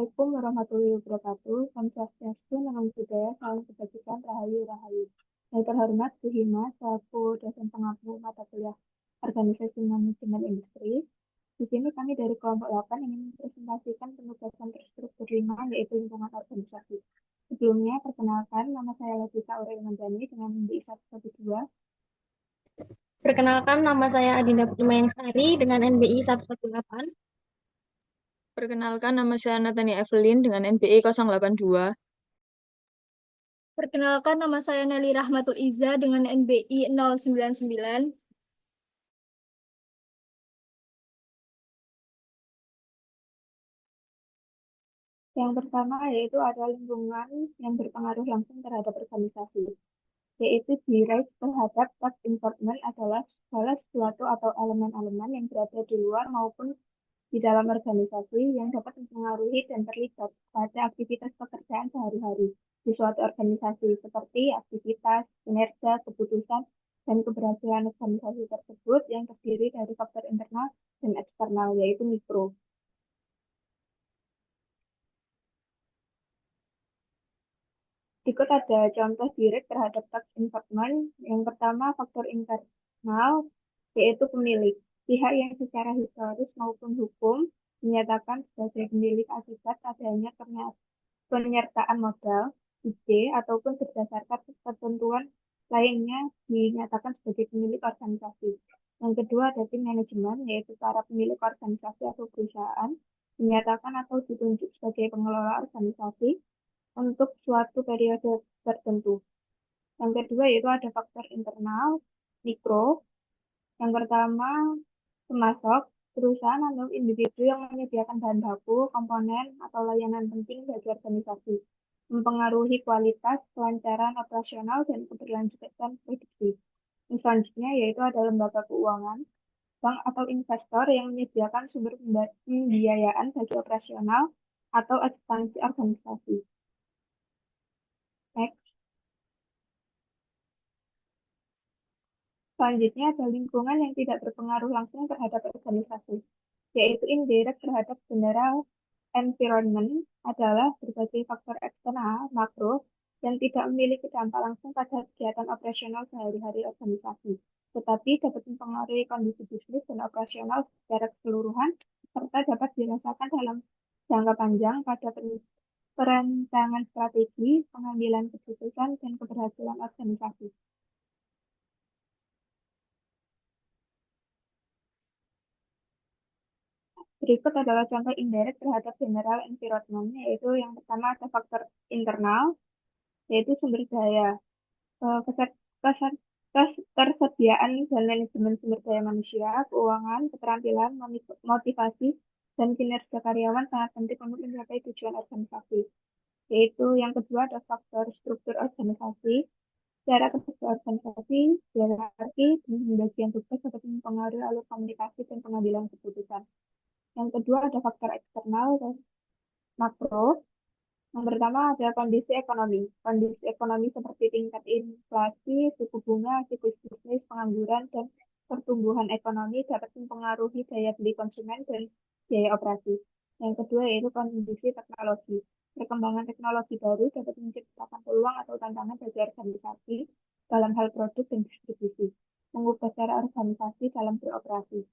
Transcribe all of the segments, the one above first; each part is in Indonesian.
Assalamualaikum warahmatullahi wabarakatuh. Salam Swastiastu, Namo Buddhaya, Salam Kebajikan, Rahayu, Rahayu. Yang terhormat Bu Hima, selaku dosen pengampu mata kuliah Organisasi Manajemen Industri. Di sini kami dari kelompok 8 ingin mempresentasikan penugasan terstruktur 5, yaitu lingkungan organisasi. Sebelumnya, perkenalkan, nama saya Latifa Aurel Mandani dengan NBI 112. Perkenalkan, nama saya Adinda Putri dengan NBI 118. Perkenalkan, nama saya Nathania Evelyn dengan NBI 082. Perkenalkan, nama saya Nelly Rahmatul Iza dengan NBI 099. Yang pertama yaitu ada lingkungan yang berpengaruh langsung terhadap organisasi, yaitu diraih terhadap task environment adalah segala sesuatu atau elemen-elemen yang berada di luar maupun di dalam organisasi yang dapat mempengaruhi dan terlibat pada aktivitas pekerjaan sehari-hari di suatu organisasi seperti aktivitas, kinerja, keputusan, dan keberhasilan organisasi tersebut yang terdiri dari faktor internal dan eksternal, yaitu mikro. Berikut ada contoh direct terhadap tax enforcement. Yang pertama, faktor internal, yaitu pemilik. Pihak yang secara historis maupun hukum dinyatakan sebagai pemilik akibat adanya penyertaan modal, ide, ataupun berdasarkan ketentuan lainnya dinyatakan sebagai pemilik organisasi. Yang kedua ada tim manajemen, yaitu para pemilik organisasi atau perusahaan dinyatakan atau ditunjuk sebagai pengelola organisasi untuk suatu periode tertentu. Yang kedua yaitu ada faktor internal, mikro. Yang pertama, pemasok, perusahaan atau individu yang menyediakan bahan baku, komponen, atau layanan penting bagi organisasi, mempengaruhi kualitas, kelancaran operasional, dan keberlanjutan produksi. Yang selanjutnya yaitu ada lembaga keuangan, bank atau investor yang menyediakan sumber pembiayaan bagi operasional atau ekspansi organisasi. Next. Selanjutnya ada lingkungan yang tidak berpengaruh langsung terhadap organisasi, yaitu indirect terhadap general environment adalah berbagai faktor eksternal, makro, yang tidak memiliki dampak langsung pada kegiatan operasional sehari-hari organisasi, tetapi dapat mempengaruhi kondisi bisnis dan operasional secara keseluruhan, serta dapat dirasakan dalam jangka panjang pada perancangan strategi, pengambilan keputusan, dan keberhasilan organisasi. Berikut adalah contoh indirect terhadap general environment, yaitu yang pertama ada faktor internal, yaitu sumber daya, ketersediaan dan manajemen sumber daya manusia, keuangan, keterampilan, motivasi, dan kinerja karyawan sangat penting untuk mencapai tujuan organisasi. Yaitu yang kedua ada faktor struktur organisasi, secara kerja organisasi, hierarki, dan pembagian tugas dapat mempengaruhi alur komunikasi dan pengambilan keputusan. Yang kedua ada faktor eksternal dan makro. Yang pertama ada kondisi ekonomi. Kondisi ekonomi seperti tingkat inflasi, suku bunga, siklus bisnis, pengangguran, dan pertumbuhan ekonomi dapat mempengaruhi daya beli konsumen dan biaya operasi. Yang kedua yaitu kondisi teknologi. Perkembangan teknologi baru dapat menciptakan peluang atau tantangan bagi organisasi dalam hal produk dan distribusi, mengubah cara organisasi dalam beroperasi.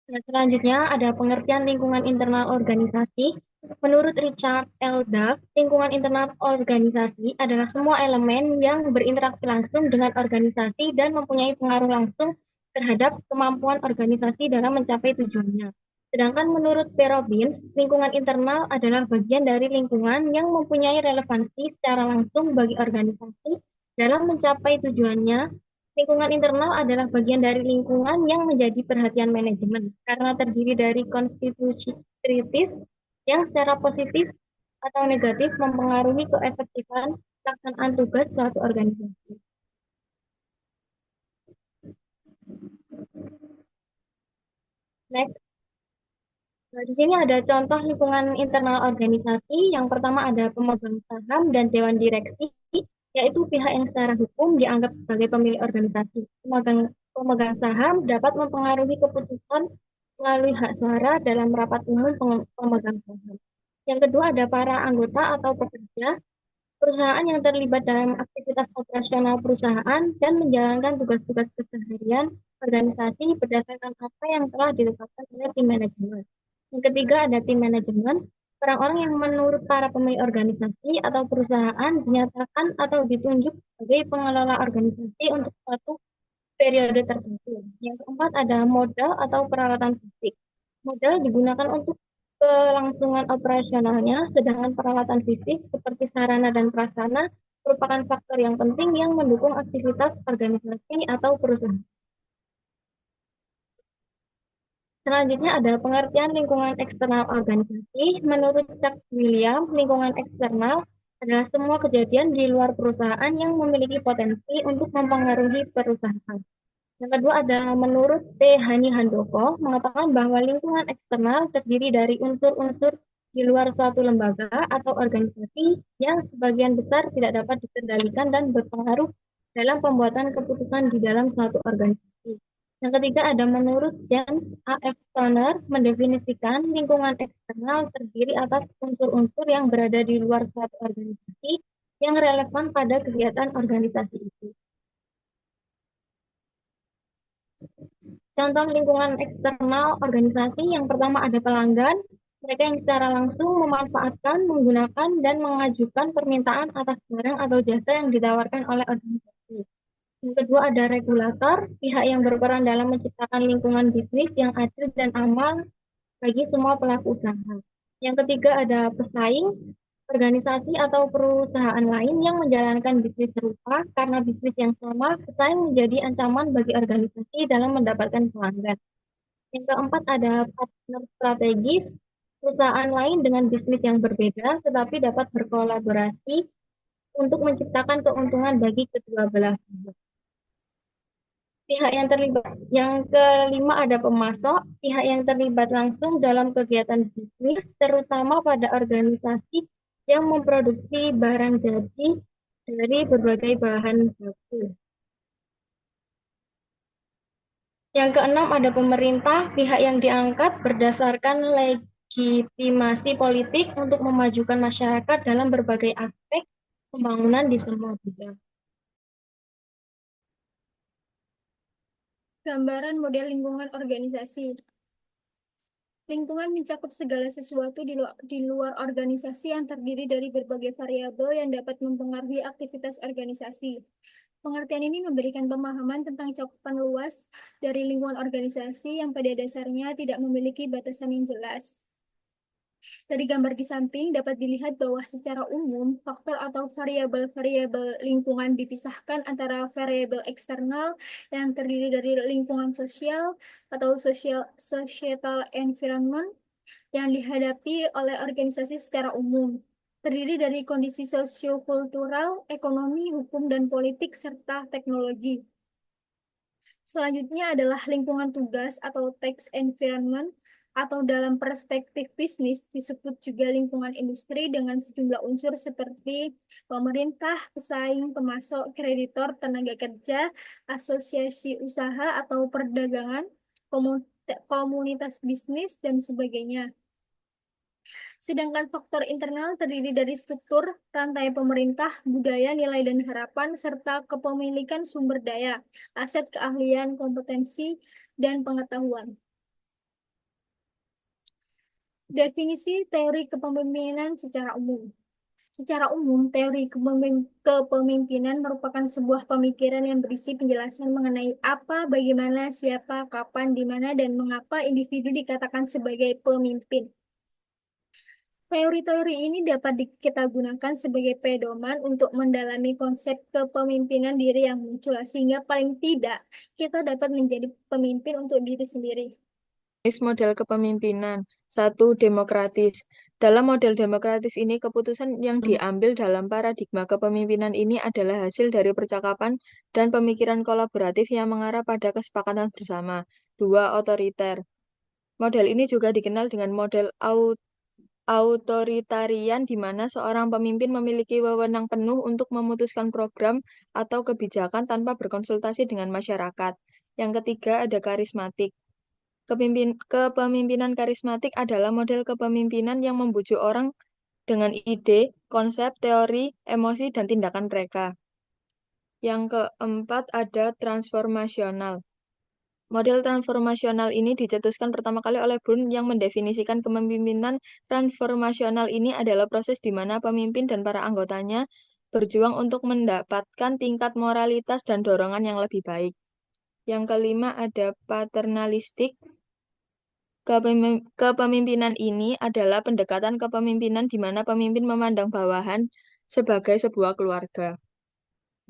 Dan selanjutnya ada pengertian lingkungan internal organisasi. Menurut Richard L. Duff, lingkungan internal organisasi adalah semua elemen yang berinteraksi langsung dengan organisasi dan mempunyai pengaruh langsung terhadap kemampuan organisasi dalam mencapai tujuannya. Sedangkan menurut P. Robbins, lingkungan internal adalah bagian dari lingkungan yang mempunyai relevansi secara langsung bagi organisasi dalam mencapai tujuannya. Lingkungan internal adalah bagian dari lingkungan yang menjadi perhatian manajemen karena terdiri dari konstitusi kritis yang secara positif atau negatif mempengaruhi keefektifan pelaksanaan tugas suatu organisasi. Next. Di sini ada contoh lingkungan internal organisasi. Yang pertama ada pemegang saham dan dewan direksi, yaitu pihak yang secara hukum dianggap sebagai pemilik organisasi. Pemegang saham dapat mempengaruhi keputusan melalui hak suara dalam rapat umum pemegang saham. Yang kedua ada para anggota atau pekerja, perusahaan yang terlibat dalam aktivitas operasional perusahaan dan menjalankan tugas-tugas keseharian organisasi berdasarkan apa yang telah ditetapkan oleh tim manajemen. Yang ketiga ada tim manajemen, orang-orang yang menurut para pemilik organisasi atau perusahaan dinyatakan atau ditunjuk sebagai pengelola organisasi untuk suatu periode tertentu. Yang keempat ada modal atau peralatan fisik. Modal digunakan untuk kelangsungan operasionalnya, sedangkan peralatan fisik seperti sarana dan prasarana merupakan faktor yang penting yang mendukung aktivitas organisasi atau perusahaan. Selanjutnya ada pengertian lingkungan eksternal organisasi. Menurut Chuck William, lingkungan eksternal adalah semua kejadian di luar perusahaan yang memiliki potensi untuk mempengaruhi perusahaan. Yang kedua ada menurut T. Hani Handoko mengatakan bahwa lingkungan eksternal terdiri dari unsur-unsur di luar suatu lembaga atau organisasi yang sebagian besar tidak dapat dikendalikan dan berpengaruh dalam pembuatan keputusan di dalam suatu organisasi. Yang ketiga ada menurut James A. F. Stoner mendefinisikan lingkungan eksternal terdiri atas unsur-unsur yang berada di luar suatu organisasi yang relevan pada kegiatan organisasi itu. Contoh lingkungan eksternal organisasi yang pertama ada pelanggan, mereka yang secara langsung memanfaatkan, menggunakan, dan mengajukan permintaan atas barang atau jasa yang ditawarkan oleh organisasi. Yang kedua ada regulator, pihak yang berperan dalam menciptakan lingkungan bisnis yang adil dan aman bagi semua pelaku usaha. Yang ketiga ada pesaing, organisasi atau perusahaan lain yang menjalankan bisnis serupa karena bisnis yang sama, pesaing menjadi ancaman bagi organisasi dalam mendapatkan pelanggan. Yang keempat ada partner strategis, perusahaan lain dengan bisnis yang berbeda tetapi dapat berkolaborasi untuk menciptakan keuntungan bagi kedua belah pihak. Pihak yang terlibat. Yang kelima ada pemasok, pihak yang terlibat langsung dalam kegiatan bisnis, terutama pada organisasi yang memproduksi barang jadi dari berbagai bahan baku. Yang keenam ada pemerintah, pihak yang diangkat berdasarkan legitimasi politik untuk memajukan masyarakat dalam berbagai aspek pembangunan di semua bidang. Gambaran model lingkungan organisasi. Lingkungan mencakup segala sesuatu di luar organisasi yang terdiri dari berbagai variabel yang dapat mempengaruhi aktivitas organisasi. Pengertian ini memberikan pemahaman tentang cakupan luas dari lingkungan organisasi yang pada dasarnya tidak memiliki batasan yang jelas. Dari gambar di samping dapat dilihat bahwa secara umum faktor atau variabel-variabel lingkungan dipisahkan antara variabel eksternal yang terdiri dari lingkungan sosial atau societal environment yang dihadapi oleh organisasi secara umum. Terdiri dari kondisi sosiokultural, ekonomi, hukum, dan politik, serta teknologi. Selanjutnya adalah lingkungan tugas atau task environment, atau dalam perspektif bisnis disebut juga lingkungan industri dengan sejumlah unsur seperti pemerintah, pesaing, pemasok, kreditor, tenaga kerja, asosiasi usaha atau perdagangan, komunitas bisnis, dan sebagainya. Sedangkan faktor internal terdiri dari struktur, rantai pemerintah, budaya, nilai dan harapan, serta kepemilikan sumber daya, aset keahlian, kompetensi, dan pengetahuan. Definisi teori kepemimpinan secara umum. Secara umum, teori kepemimpinan merupakan sebuah pemikiran yang berisi penjelasan mengenai apa, bagaimana, siapa, kapan, di mana, dan mengapa individu dikatakan sebagai pemimpin. Teori-teori ini dapat kita gunakan sebagai pedoman untuk mendalami konsep kepemimpinan diri yang muncul, sehingga paling tidak kita dapat menjadi pemimpin untuk diri sendiri. Model kepemimpinan. 1. Demokratis. Dalam model demokratis ini, keputusan yang diambil dalam paradigma kepemimpinan ini adalah hasil dari percakapan dan pemikiran kolaboratif yang mengarah pada kesepakatan bersama. 2. Otoriter. Model ini juga dikenal dengan model autoritarian di mana seorang pemimpin memiliki wewenang penuh untuk memutuskan program atau kebijakan tanpa berkonsultasi dengan masyarakat. Yang ketiga ada karismatik. Kepemimpinan karismatik adalah model kepemimpinan yang membujuk orang dengan ide, konsep, teori, emosi, dan tindakan mereka. Yang keempat ada transformasional. Model transformasional ini dicetuskan pertama kali oleh Brun yang mendefinisikan kepemimpinan transformasional ini adalah proses di mana pemimpin dan para anggotanya berjuang untuk mendapatkan tingkat moralitas dan dorongan yang lebih baik. Yang kelima ada paternalistik. Kepemimpinan ini adalah pendekatan kepemimpinan di mana pemimpin memandang bawahan sebagai sebuah keluarga.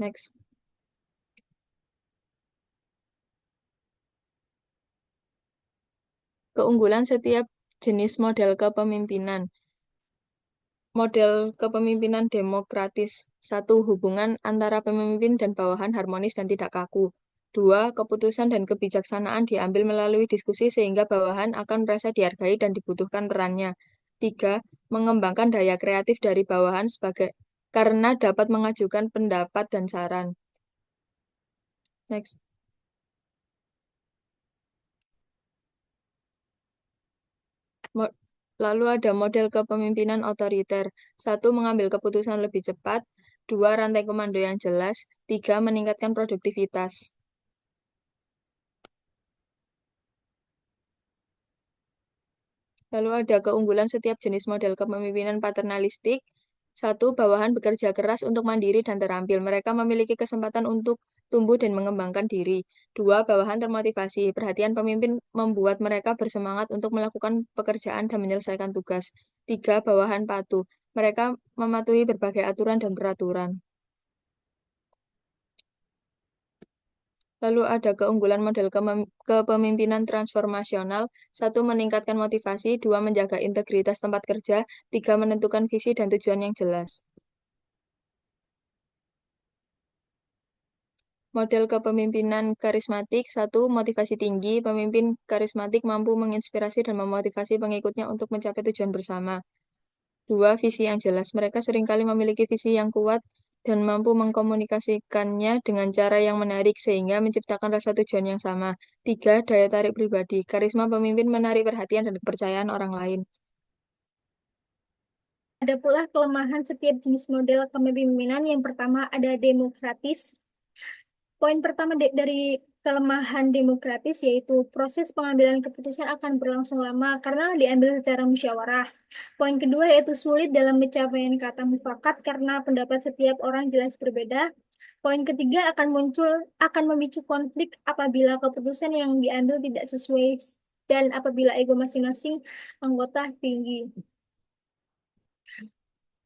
Next. Keunggulan setiap jenis model kepemimpinan. Model kepemimpinan demokratis. 1. Hubungan antara pemimpin dan bawahan harmonis dan tidak kaku. 2. Keputusan dan kebijaksanaan diambil melalui diskusi sehingga bawahan akan merasa dihargai dan dibutuhkan perannya. 3. Mengembangkan daya kreatif dari bawahan sebagai karena dapat mengajukan pendapat dan saran. Next. Lalu ada model kepemimpinan otoriter. 1. Mengambil keputusan lebih cepat. 2. Rantai komando yang jelas. 3. Meningkatkan produktivitas. Lalu ada keunggulan setiap jenis model kepemimpinan paternalistik. 1. Bawahan bekerja keras untuk mandiri dan terampil. Mereka memiliki kesempatan untuk tumbuh dan mengembangkan diri. 2. Bawahan termotivasi. Perhatian pemimpin membuat mereka bersemangat untuk melakukan pekerjaan dan menyelesaikan tugas. 3. Bawahan patuh. Mereka mematuhi berbagai aturan dan peraturan. Lalu ada keunggulan model kepemimpinan transformasional. 1. Meningkatkan motivasi. 2. Menjaga integritas tempat kerja. 3. Menentukan visi dan tujuan yang jelas. Model kepemimpinan karismatik. 1. Motivasi tinggi. Pemimpin karismatik mampu menginspirasi dan memotivasi pengikutnya untuk mencapai tujuan bersama. 2. Visi yang jelas. Mereka seringkali memiliki visi yang kuat dan mampu mengkomunikasikannya dengan cara yang menarik sehingga menciptakan rasa tujuan yang sama. 3. Daya tarik pribadi. Karisma pemimpin menarik perhatian dan kepercayaan orang lain. Ada pula kelemahan setiap jenis model kepemimpinan. Yang pertama ada demokratis. Poin pertama dari kelemahan demokratis yaitu proses pengambilan keputusan akan berlangsung lama karena diambil secara musyawarah. Poin kedua yaitu sulit dalam pencapaian kata mufakat karena pendapat setiap orang jelas berbeda. Poin ketiga akan memicu konflik apabila keputusan yang diambil tidak sesuai dan apabila ego masing-masing anggota tinggi.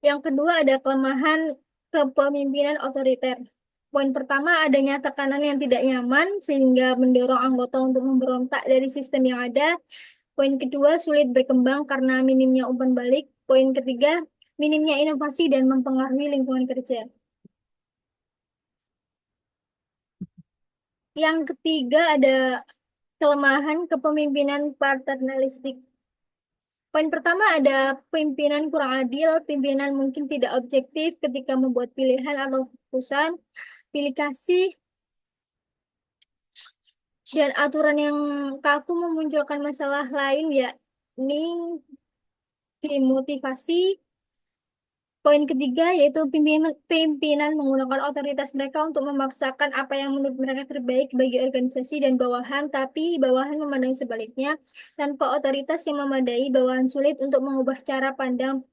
Yang kedua ada kelemahan kepemimpinan otoriter. Poin pertama adanya tekanan yang tidak nyaman sehingga mendorong anggota untuk memberontak dari sistem yang ada. Poin kedua sulit berkembang karena minimnya umpan balik. Poin ketiga minimnya inovasi dan mempengaruhi lingkungan kerja. Yang ketiga ada kelemahan kepemimpinan paternalistik. Poin pertama ada pimpinan kurang adil, pimpinan mungkin tidak objektif ketika membuat pilihan atau keputusan, pilih kasih, dan aturan yang kaku memunculkan masalah lain yakni demotivasi. Poin ketiga yaitu pimpinan menggunakan otoritas mereka untuk memaksakan apa yang menurut mereka terbaik bagi organisasi dan bawahan, tapi bawahan memandang sebaliknya. Tanpa otoritas yang memadai, bawahan sulit untuk mengubah cara pandang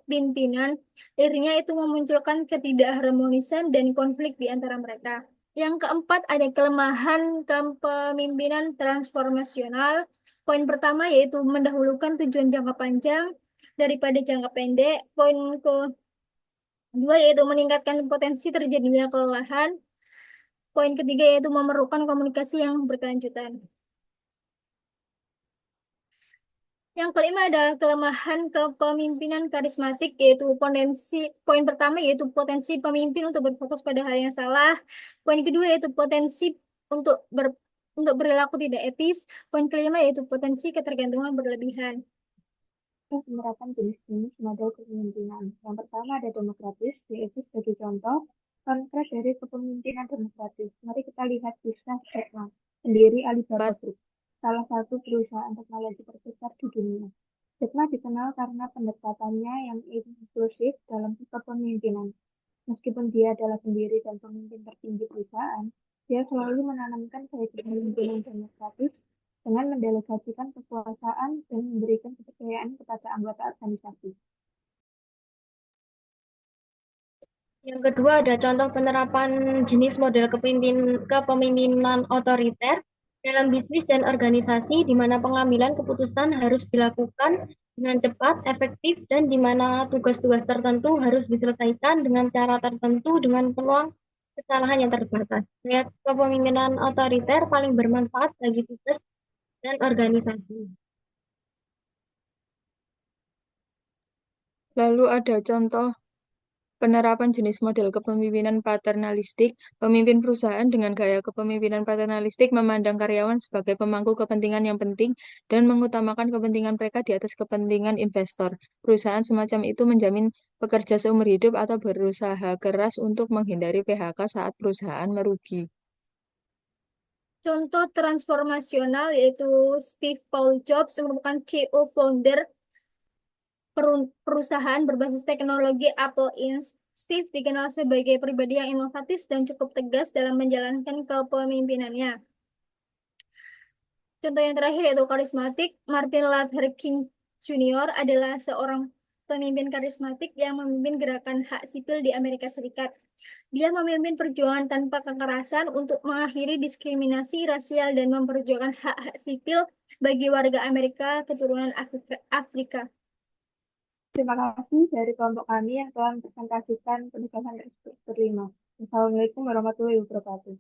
pimpinan. Akhirnya itu memunculkan ketidakharmonisan dan konflik di antara mereka. Yang keempat ada kelemahan kepemimpinan transformasional. Poin pertama yaitu mendahulukan tujuan jangka panjang daripada jangka pendek. Poin kedua yaitu meningkatkan potensi terjadinya kelelahan. Poin ketiga yaitu memerlukan komunikasi yang berkelanjutan. Yang kelima adalah kelemahan kepemimpinan karismatik yaitu poin pertama yaitu potensi pemimpin untuk berfokus pada hal yang salah. Poin kedua yaitu potensi untuk berlaku tidak etis. Poin kelima yaitu potensi ketergantungan berlebihan. Penerapan jenis-jenis model kepemimpinan. Yang pertama ada demokratis, yaitu sebagai contoh konkret dari kepemimpinan demokratis. Mari kita lihat kisah Vietnam. pendiri Alibaba Pat- Group, salah satu perusahaan teknologi terbesar di dunia. Jack Ma dikenal karena pendekatannya yang inklusif dalam kepemimpinan. Meskipun dia adalah pendiri dan pemimpin tertinggi perusahaan, dia selalu menanamkan gaya kepemimpinan demokratis dengan mendelegasikan kekuasaan dan memberikan kepercayaan kepada anggota organisasi. Yang kedua ada contoh penerapan jenis model kepemimpinan otoriter dalam bisnis dan organisasi di mana pengambilan keputusan harus dilakukan dengan cepat, efektif, dan di mana tugas-tugas tertentu harus diselesaikan dengan cara tertentu dengan peluang kesalahan yang terbatas. Gaya kepemimpinan otoriter paling bermanfaat bagi bisnis dan organisasi. Lalu ada contoh penerapan jenis model kepemimpinan paternalistik. Pemimpin perusahaan dengan gaya kepemimpinan paternalistik memandang karyawan sebagai pemangku kepentingan yang penting dan mengutamakan kepentingan mereka di atas kepentingan investor. Perusahaan semacam itu menjamin pekerja seumur hidup atau berusaha keras untuk menghindari PHK saat perusahaan merugi. Contoh transformasional yaitu Steve Paul Jobs merupakan CEO founder perusahaan berbasis teknologi Apple Inc. Steve dikenal sebagai pribadi yang inovatif dan cukup tegas dalam menjalankan kepemimpinannya. Contoh yang terakhir yaitu karismatik. Martin Luther King Jr. adalah seorang pemimpin karismatik yang memimpin gerakan hak sipil di Amerika Serikat. Dia memimpin perjuangan tanpa kekerasan untuk mengakhiri diskriminasi rasial dan memperjuangkan hak-hak sipil bagi warga Amerika keturunan Afrika. Terima kasih dari kelompok kami yang telah mempresentasikan penugasan terstruktur 5. Assalamualaikum warahmatullahi wabarakatuh.